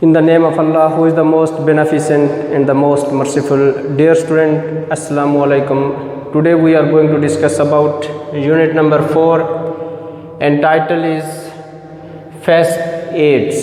In the name of Allah, who is the most beneficent and the most merciful. Dear student, Assalamu alaikum. Today we are going to discuss about unit number 4 and title is First Aids.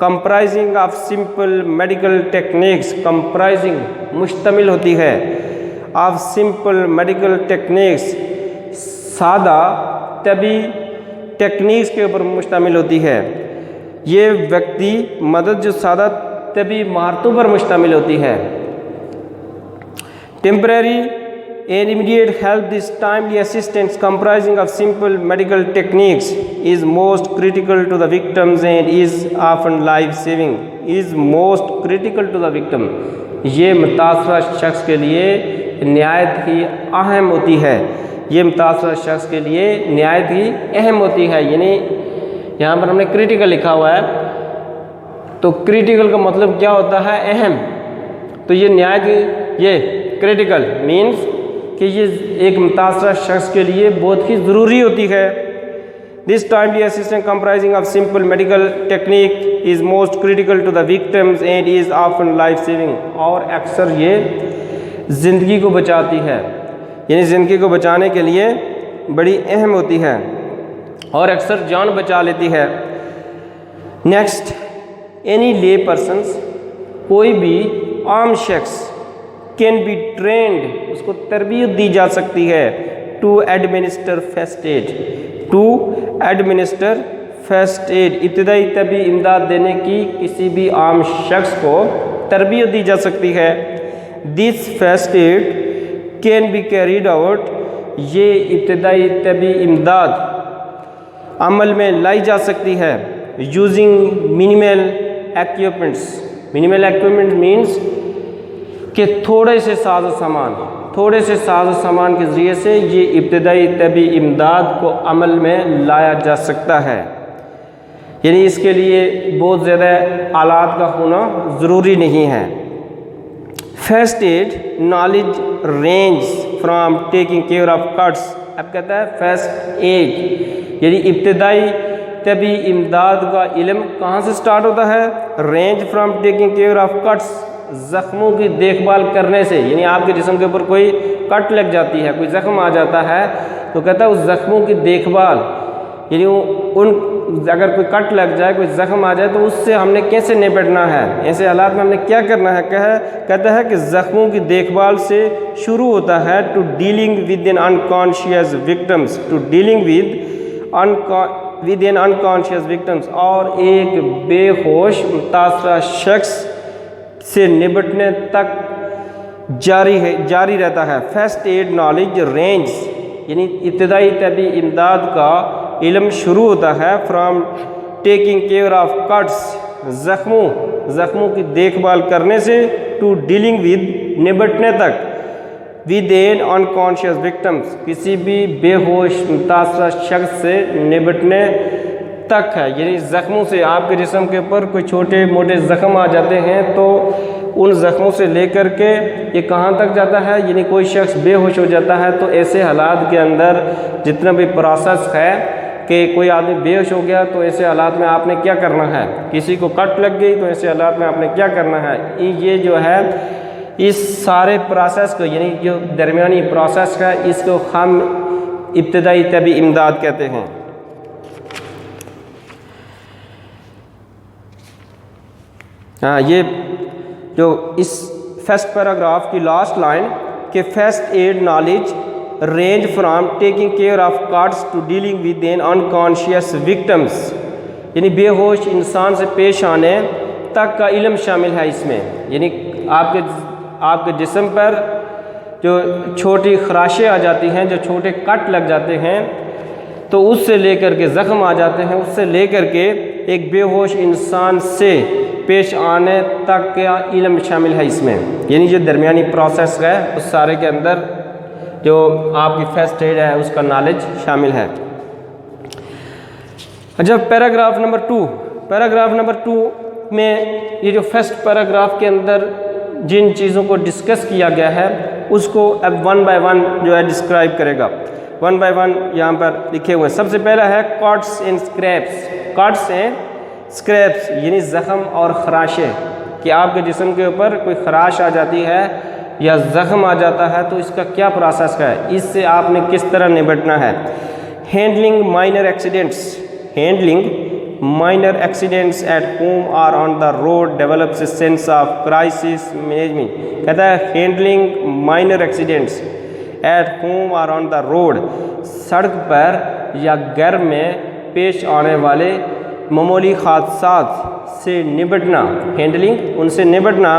comprising of simple medical techniques, comprising مشتمل ہوتی ہے of simple medical techniques, سادہ طبی techniques کے اوپر مشتمل ہوتی ہے. یہ وقتی مدد جو سادہ طبی مہارتوں پر مشتمل ہوتی ہے. temporary and immediate help, this timely assistance comprising of simple medical techniques is most critical to the victims and is often life saving. is most critical to the victim, یہ متاثرہ شخص کے لیے نہایت ہی اہم ہوتی ہے. یہ متاثرہ شخص کے لیے نہایت ہی اہم ہوتی ہے. یعنی یہاں پر ہم نے کریٹیکل لکھا ہوا ہے, تو کریٹیکل کا مطلب کیا ہوتا ہے؟ اہم. تو یہ نہایت ہی یہ کریٹیکل مینس کہ یہ ایک متاثرہ شخص کے لیے بہت ہی ضروری ہوتی ہے. This timely assistance comprising of simple medical technique is most critical to the victims and is often life saving. اور اکثر یہ زندگی کو بچاتی ہے, یعنی زندگی کو بچانے کے لیے بڑی اہم ہوتی ہے اور اکثر جان بچا لیتی ہے. نیکسٹ, any lay persons, کوئی بھی عام شخص کین بی ٹرینڈ, اس کو تربیت دی جا سکتی ہے to administer first aid, to administer first aid, ابتدائی طبی امداد دینے کی کسی بھی عام شخص کو تربیت دی جا سکتی ہے. This first aid can be carried out, یہ ابتدائی طبی امداد عمل میں لائی جا سکتی ہے using minimal equipments. Minimal equipment means کہ تھوڑے سے ساز و سامان کے ذریعے سے یہ ابتدائی طبی امداد کو عمل میں لایا جا سکتا ہے. یعنی اس کے لیے بہت زیادہ آلات کا ہونا ضروری نہیں ہے. First aid knowledge range from taking care of cuts. اب کہتا ہے فرسٹ ایڈ یعنی ابتدائی طبی امداد کا علم کہاں سے سٹارٹ ہوتا ہے؟ Range from taking care of cuts, زخموں کی دیکھ بھال کرنے سے. یعنی آپ کے جسم کے اوپر کوئی کٹ لگ جاتی ہے, کوئی زخم آ جاتا ہے, تو کہتا ہے اس زخموں کی دیکھ بھال, یعنی اگر کوئی کٹ لگ جائے, کوئی زخم آ جائے, تو اس سے ہم نے کیسے نپٹنا ہے, ایسے حالات میں ہم نے کیا کرنا ہے. کہتا ہے کہ زخموں کی دیکھ بھال سے شروع ہوتا ہے to dealing with an unconscious victims, to dealing with an unconscious victims, اور ایک بے ہوش متاثرہ شخص سے نبٹنے تک جاری رہتا ہے. فرسٹ ایڈ نالج رینج یعنی ابتدائی طبی امداد کا علم شروع ہوتا ہے from taking care of cuts, زخموں کی دیکھ بھال کرنے سے, ٹو ڈیلنگ ود نبٹنے تک, ود این انکانشیس وکٹمس کسی بھی بے ہوش متاثرہ شخص سے نبٹنے تک ہے. یعنی زخموں سے, آپ کے جسم کے اوپر کوئی چھوٹے موٹے زخم آ جاتے ہیں تو ان زخموں سے لے کر کے یہ کہاں تک جاتا ہے, یعنی کوئی شخص بے ہوش ہو جاتا ہے تو ایسے حالات کے اندر جتنا بھی پروسیس ہے کہ کوئی آدمی بے ہوش ہو گیا, تو ایسے حالات میں آپ نے کیا کرنا ہے, کسی کو کٹ لگ گئی تو ایسے حالات میں آپ نے کیا کرنا ہے. یہ جو ہے اس سارے پروسیس کو, یعنی جو درمیانی پروسیس ہے, اس کو ہم ابتدائی طبی امداد کہتے ہیں. یہ جو اس فرسٹ پیراگراف کی لاسٹ لائن کہ first aid knowledge range from taking care of cuts to dealing with an unconscious victims, یعنی بے ہوش انسان سے پیش آنے تک کا علم شامل ہے اس میں. یعنی آپ کے جسم پر جو چھوٹی خراشیں آ جاتی ہیں, جو چھوٹے کٹ لگ جاتے ہیں, تو اس سے لے کر کے زخم آ جاتے ہیں, اس سے لے کر کے ایک بے ہوش انسان سے پیش آنے تک کا علم شامل ہے اس میں. یعنی جو درمیانی پروسیس ہے اس سارے کے اندر جو آپ کی فرسٹ ایڈ ہے اس کا نالج شامل ہے. جب پیراگراف نمبر 2 میں یہ جو فرسٹ پیراگراف کے اندر جن چیزوں کو ڈسکس کیا گیا ہے اس کو اب 1 بائی 1 جو ہے ڈسکرائب کرے گا. 1 بائی 1 یہاں پر لکھے ہوئے. سب سے پہلا ہے کٹس اینڈ اسکریپس. کٹس اینڈ اسکریپس یعنی زخم اور خراشیں, کہ آپ کے جسم کے اوپر کوئی خراش آ جاتی ہے یا زخم آ جاتا ہے تو اس کا کیا پروسیس ہے, اس سے آپ نے کس طرح نپٹنا ہے. Handling minor accidents. Handling minor accidents at home or on the road develops a sense of crisis management. کہتا ہے handling minor accidents at home or on the road, سڑک پر یا گھر میں پیش آنے والے معمولی حادثات سے نبٹنا، ہینڈلنگ ان سے نبٹنا،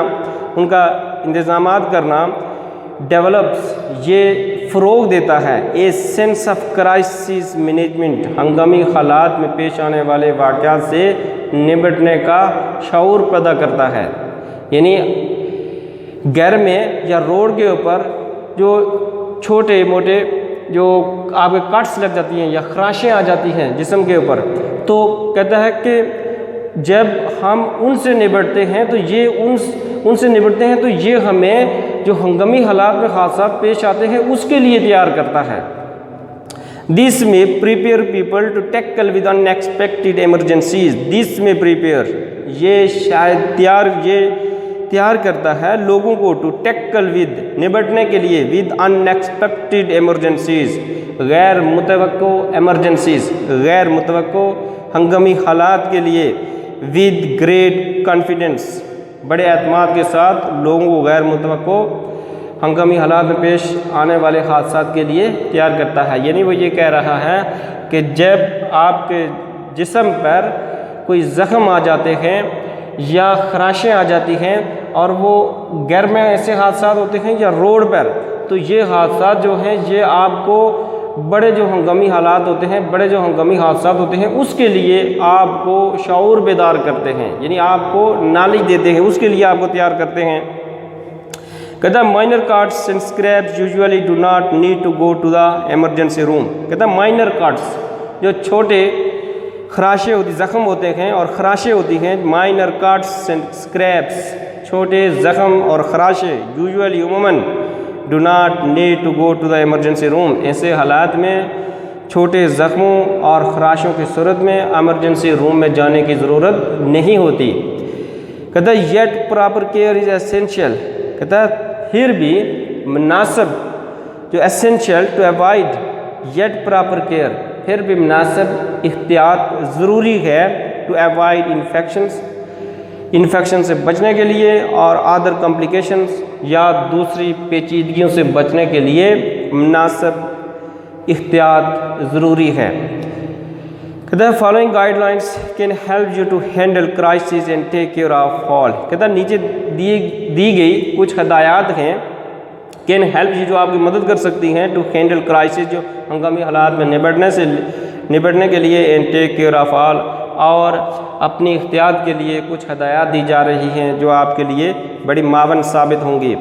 ان کا انتظامات کرنا، ڈیولپس یہ فروغ دیتا ہے، a sense of crisis management, ہنگامی حالات میں پیش آنے والے واقعات سے نبٹنے کا شعور پیدا کرتا ہے۔ یعنی گھر میں یا روڈ کے اوپر جو چھوٹے موٹے جو آپ کے کٹس لگ جاتی ہیں یا خراشیں آ جاتی ہیں جسم کے اوپر، تو کہتا ہے کہ جب ہم ان سے نبٹتے ہیں تو یہ ہمیں جو ہنگامی حالات میں حادثات پیش آتے ہیں اس کے لیے تیار کرتا ہے۔ دس میں prepare people to tackle with unexpected emergencies, this میں پریپیئر یہ شاید تیار کرتا ہے لوگوں کو ٹو ٹیکل ود نبٹنے کے لیے ود ان ایکسپیکٹڈ ایمرجنسیز، غیر متوقع ایمرجنسیز، غیر متوقع ہنگامی حالات کے لیے ود گریٹ کانفیڈنس، بڑے اعتماد کے ساتھ لوگوں کو غیر متوقع ہنگامی حالات میں پیش آنے والے حادثات کے لیے تیار کرتا ہے۔ یعنی وہ یہ کہہ رہا ہے کہ جب آپ کے جسم پر کوئی زخم آ جاتے ہیں یا خراشیں آ جاتی ہیں اور وہ گھر میں ایسے حادثات ہوتے ہیں یا روڈ پر، تو یہ حادثات جو ہیں یہ آپ کو بڑے جو ہنگامی حالات ہوتے ہیں، بڑے جو ہنگامی حادثات ہوتے ہیں اس کے لیے آپ کو شعور بیدار کرتے ہیں، یعنی آپ کو نالج دیتے ہیں، اس کے لیے آپ کو تیار کرتے ہیں۔ کہتا ہے minor cuts and scrapes usually do not need to go to the emergency room. کہتا ہے مائنر کٹس جو چھوٹے خراشیں ہوتی، زخم ہوتے ہیں اور خراشیں ہوتی ہیں، مائنر کٹس اینڈ اسکریپس چھوٹے زخم اور خراشیں یوزولی عموماً do not need to go to the emergency room, ایسے حالات میں چھوٹے زخموں اور خراشوں کی صورت میں ایمرجنسی روم میں جانے کی ضرورت نہیں ہوتی۔ کہتا ہے yet proper care is essential, کہتا ہے پھر بھی مناسب جو essential to avoid yet proper care, پھر بھی مناسب احتیاط ضروری ہے ٹو ایوائڈ انفیکشن سے بچنے کے لیے اور ادر کمپلیکیشنز یا دوسری پیچیدگیوں سے بچنے کے لیے مناسب احتیاط ضروری ہے۔ کہتا ہے following guidelines can help you to handle crisis and take care of all. کہتا ہے نیچے دی گئی کچھ ہدایات ہیں کین ہیلپ یو جو آپ کی مدد کر سکتی ہیں ٹو ہینڈل کرائسس، جو ہنگامی حالات میں نبٹنے کے لیے اینڈ ٹیک کیئر آف آل، اور اپنی احتیاط کے لیے کچھ ہدایات دی جا رہی ہیں جو آپ کے لیے بڑی معاون ثابت ہوں گی۔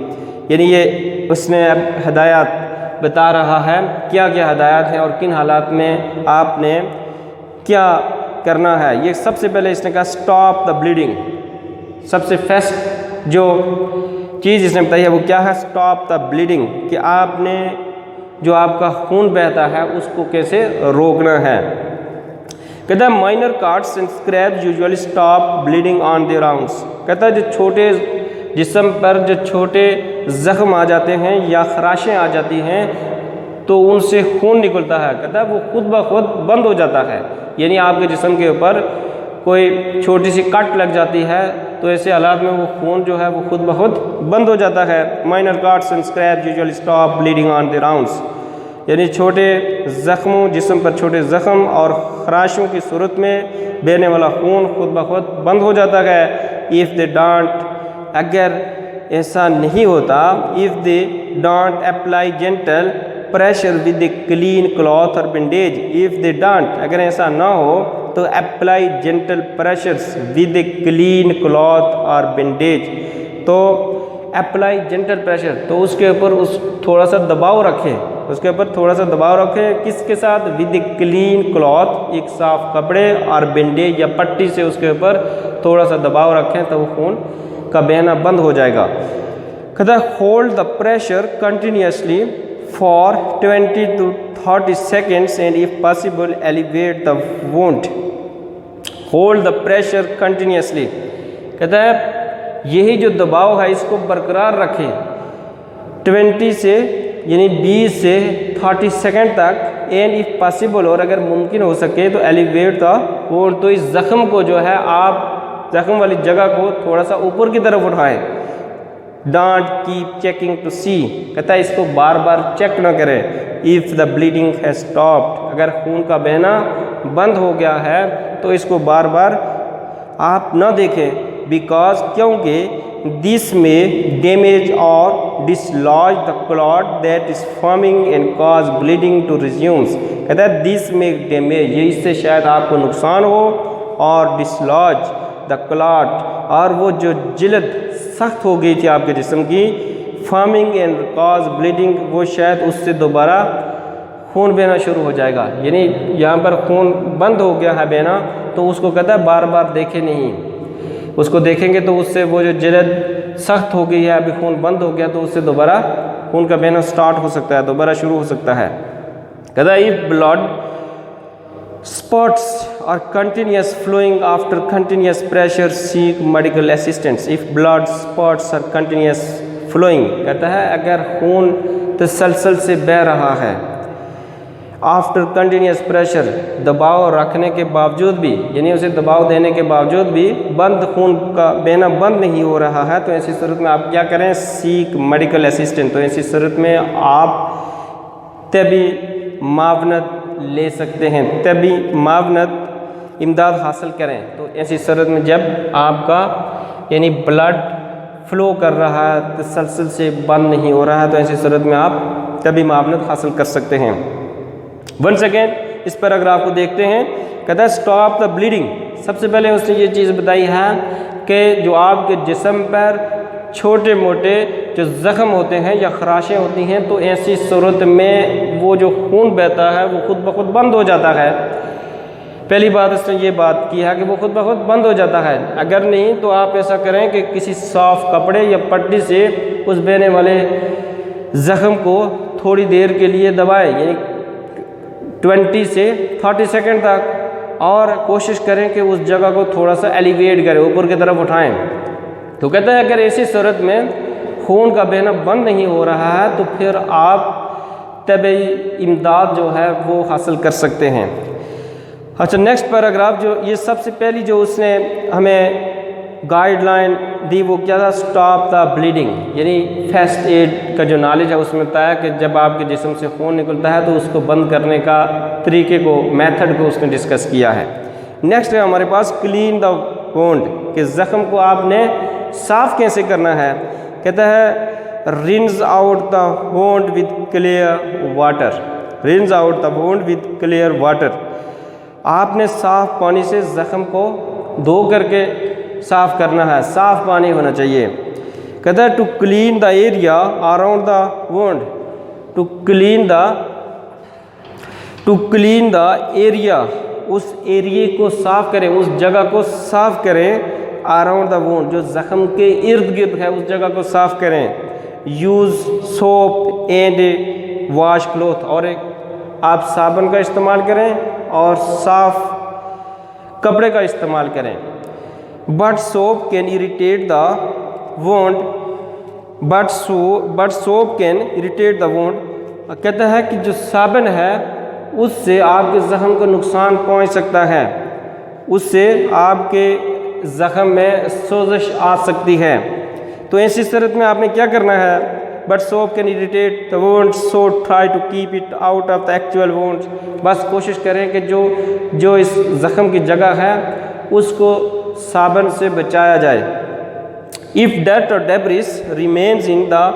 یعنی یہ اس نے اب ہدایات بتا رہا ہے کیا کیا ہدایات ہیں اور کن حالات میں آپ نے کیا کرنا ہے۔ یہ سب سے پہلے اس نے کہا سٹاپ دا بلیڈنگ، سب سے فرسٹ جو چیز اس نے بتائی ہے وہ کیا ہے، سٹاپ دا بلیڈنگ، کہ آپ نے جو آپ کا خون بہتا ہے اس کو کیسے روکنا ہے۔ کہتا ہے minor cuts and scrapes usually stop bleeding on their own. کہتا ہے جو چھوٹے جسم پر جو چھوٹے زخم آ جاتے ہیں یا خراشیں آ جاتی ہیں تو ان سے خون نکلتا ہے، کہتا ہے وہ خود بخود بند ہو جاتا ہے۔ یعنی آپ کے جسم کے اوپر کوئی چھوٹی سی کٹ لگ جاتی ہے تو ایسے حالات میں وہ خون جو ہے وہ خود بخود بند ہو جاتا ہے۔ Minor cuts and scrapes usually stop bleeding on their own, یعنی چھوٹے زخموں، جسم پر چھوٹے زخم اور خراشوں کی صورت میں بہنے والا خون خود بخود بند ہو جاتا ہے۔ if they don't، اگر ایسا نہیں ہوتا، if they don't apply gentle pressure with a clean cloth or bandage، if they don't، اگر ایسا نہ ہو تو apply gentle pressures with a clean cloth or bandage، تو اپلائی جنٹل پریشر، تو اس کے اوپر تھوڑا سا دباؤ رکھیں، اس کے اوپر تھوڑا سا دباؤ رکھیں، کس کے ساتھ، ود اے کلین کلاتھ، ایک صاف کپڑے اور بینڈیج یا پٹی سے اس کے اوپر تھوڑا سا دباؤ رکھیں تو وہ خون کا بہنا بند ہو جائے گا۔ کہتا ہے hold the pressure continuously for 20 to 30 seconds and if possible elevate the wound، hold the pressure continuously, کہتا ہے یہی جو دباؤ ہے اس کو برقرار رکھیں 20 سے یعنی 20 سے 30 سیکنڈ تک، اینڈ اف پاسبل، اور اگر ممکن ہو سکے تو ایلیویٹ دا وونڈ، تو اس زخم کو جو ہے آپ زخم والی جگہ کو تھوڑا سا اوپر کی طرف اٹھائیں. ڈانٹ کیپ چیکنگ ٹو سی، کہتا ہے اس کو بار بار چیک نہ کریں. If the bleeding has stopped, اگر خون کا بہنا بند ہو گیا ہے تو اس کو بار بار آپ نہ دیکھیں. بیکاز، کیونکہ دس میں ڈیمیج اور dislodge the clot that is forming and cause bleeding to resumes, کہتا ہے دس میں ڈیمیج، یہ اس سے شاید آپ کو نقصان ہو، اور ڈسلاج دا کلاٹ، اور وہ جو جلد سخت ہو گئی تھی آپ کے جسم کی، فارمنگ اینڈ کاز بلیڈنگ، وہ شاید اس سے دوبارہ خون بہنا شروع ہو جائے گا. یعنی یہاں پر خون بند ہو گیا ہے بہنا، تو اس کو کہتا ہے بار بار دیکھیں نہیں. اس کو دیکھیں گے تو اس سے وہ جو جلد سخت ہو گئی ہے، ابھی خون بند ہو گیا، تو اس سے دوبارہ خون کا بہنا سٹارٹ ہو سکتا ہے، دوبارہ شروع ہو سکتا ہے. کہتا ہے if blood spots are continuous flowing after continuous pressure, seek medical assistance. if blood spots are continuous flowing، کہتا ہے اگر خون تسلسل سے بہہ رہا ہے، آفٹر کنٹینیوس پریشر، دباؤ رکھنے کے باوجود بھی، یعنی اسے دباؤ دینے کے باوجود بھی بند خون کا بہنا بند نہیں ہو رہا ہے، تو ایسی صورت میں آپ کیا کریں؟ سیک میڈیکل اسسٹنٹ، تو ایسی صورت میں آپ طبی معاونت لے سکتے ہیں، طبی معاونت امداد حاصل کریں. تو ایسی صورت میں جب آپ کا یعنی بلڈ فلو کر رہا ہے، تسلسل سے بند نہیں ہو رہا ہے، تو ایسی صورت میں آپ طبی معاونت حاصل کر سکتے ہیں. ونس اگین اس پیراگراف کو دیکھتے ہیں. کہتا ہے اسٹاپ دا بلیڈنگ. سب سے پہلے اس نے یہ چیز بتائی ہے کہ جو آپ کے جسم پر چھوٹے موٹے جو زخم ہوتے ہیں یا خراشیں ہوتی ہیں، تو ایسی صورت میں وہ جو خون بہتا ہے وہ خود بخود بند ہو جاتا ہے. پہلی بات اس نے یہ بات کی ہے کہ وہ خود بخود بند ہو جاتا ہے. اگر نہیں تو آپ ایسا کریں کہ کسی صاف کپڑے یا پٹی سے اس بہنے والے زخم کو تھوڑی دیر کے لیے دبائیں، یعنی 20 سے 30 سیکنڈ تک، اور کوشش کریں کہ اس جگہ کو تھوڑا سا ایلیویٹ کریں، اوپر کی طرف اٹھائیں. تو کہتا ہے اگر ایسی صورت میں خون کا بہنا بند نہیں ہو رہا ہے تو پھر آپ طبی امداد جو ہے وہ حاصل کر سکتے ہیں. اچھا نیکسٹ پیراگراف، جو یہ سب سے پہلی جو اس نے ہمیں گائیڈ لائن دی وہ کیا تھا؟ اسٹاپ دا بلیڈنگ، یعنی فرسٹ ایڈ کا جو نالج ہے اس میں بتایا کہ جب آپ کے جسم سے خون نکلتا ہے تو اس کو بند کرنے کا طریقے کو، میتھڈ کو اس نے ڈسکس کیا ہے. نیکسٹ ہے ہمارے پاس کلین دا وونڈ، کہ زخم کو آپ نے صاف کیسے کرنا ہے. کہتا ہے runs out the Wundt with clear water. Runs out the Wundt with clear water, آپ نے صاف پانی سے زخم کو دھو کر کے صاف کرنا ہے، صاف پانی ہونا چاہیے. کہتا ہے to clean the area around the wound, to clean the area, اس ایریے کو صاف کریں، اس جگہ کو صاف کریں. اراؤنڈ دا وونڈ، جو زخم کے ارد گرد ہے اس جگہ کو صاف کریں. Use soap and wash cloth, اور آپ صابن کا استعمال کریں اور صاف کپڑے کا استعمال کریں. But soap can irritate the wound, but soap can irritate the wound, کہتا ہے کہ جو صابن ہے اس سے آپ کے زخم کو نقصان پہنچ سکتا ہے، اس سے آپ کے زخم میں سوزش آ سکتی ہے. تو ایسی صورت میں آپ نے کیا کرنا ہے؟ But soap can irritate the wound so try to keep it out of the actual wound, بس کوشش کریں کہ جو اس زخم کی جگہ ہے اس کو صابن سے بچایا جائے. if dirt or debris remains in the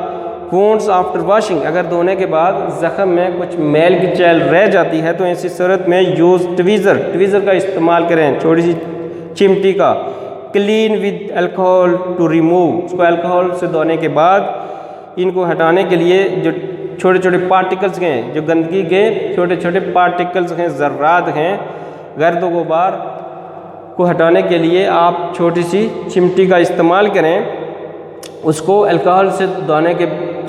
wounds after washing، اگر دھونے کے بعد زخم میں کچھ میل کی چیل رہ جاتی ہے تو ایسی صورت میں یوز ٹویزر کا استعمال کریں، چھوٹی سی چمٹی کا. Clean with alcohol to remove, اس کو الکوہول سے دھونے کے بعد ان کو ہٹانے کے لیے جو چھوٹے چھوٹے پارٹیکلز ہیں، جو گندگی کے چھوٹے چھوٹے پارٹیکلز ہیں، ذرات ہیں، گرد و غبار کو ہٹانے کے لیے آپ چھوٹی سی چمٹی کا استعمال کریں. اس کو الکوہول سے دھونے کے،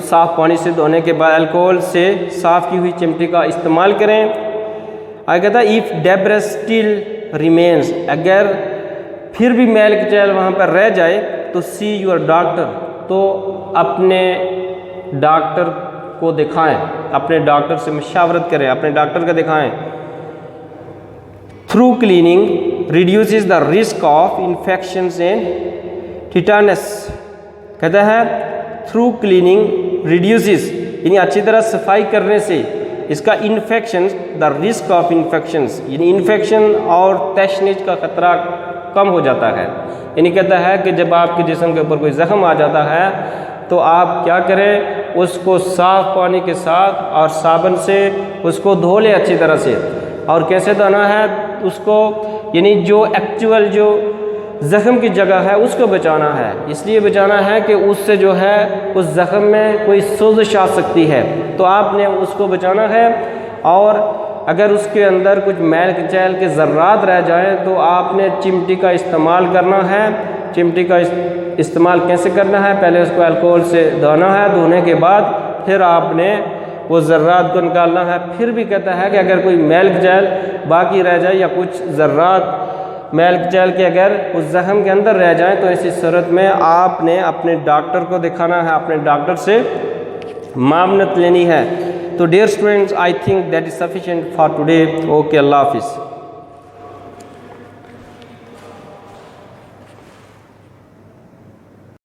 صاف پانی سے دھونے کے بعد الکوہول سے صاف کی ہوئی چمٹی کا استعمال کریں. آگے کہتا ہے if debris still remains، اگر پھر بھی میل کی چیل وہاں پر رہ جائے تو see your doctor، تو اپنے ڈاکٹر کو دکھائیں، اپنے ڈاکٹر سے مشاورت کریں، اپنے ڈاکٹر کا دکھائیں۔ Thorough cleaning reduces the risk of infections and tetanus, کہتا ہے تھرو کلیننگ ریڈیوسز، یعنی اچھی طرح صفائی کرنے سے اس کا infection, the risk of infections, یعنی انفیکشن اور تشنج کا خطرہ کم ہو جاتا ہے۔ یعنی کہتا ہے کہ جب آپ کے جسم کے اوپر کوئی زخم آ جاتا ہے تو آپ کیا کریں، اس کو صاف پانی کے ساتھ اور صابن سے اس کو دھو لیں اچھی طرح سے۔ اور کیسے دھونا ہے اس کو، یعنی جو ایکچول جو زخم کی جگہ ہے اس کو بچانا ہے، اس لیے بچانا ہے کہ اس سے جو ہے اس زخم میں کوئی سوزش آ سکتی ہے، تو آپ نے اس کو بچانا ہے۔ اور اگر اس کے اندر کچھ میل کچیل کے ذرات رہ جائیں تو آپ نے چمٹی کا استعمال کرنا ہے۔ چمٹی کا استعمال کیسے کرنا ہے، پہلے اس کو الکوہل سے دھونا ہے، دھونے کے بعد پھر آپ نے وہ ذرات کو نکالنا ہے۔ پھر بھی کہتا ہے کہ اگر کوئی میل کچیل باقی رہ جائے یا کچھ ذرات میل کچیل کے اگر اس زخم کے اندر رہ جائیں تو ایسی صورت میں آپ نے اپنے ڈاکٹر کو دکھانا ہے، اپنے ڈاکٹر سے معاونت لینی ہے۔ تو dear students, I think that is sufficient for today. Okay, اللہ حافظ۔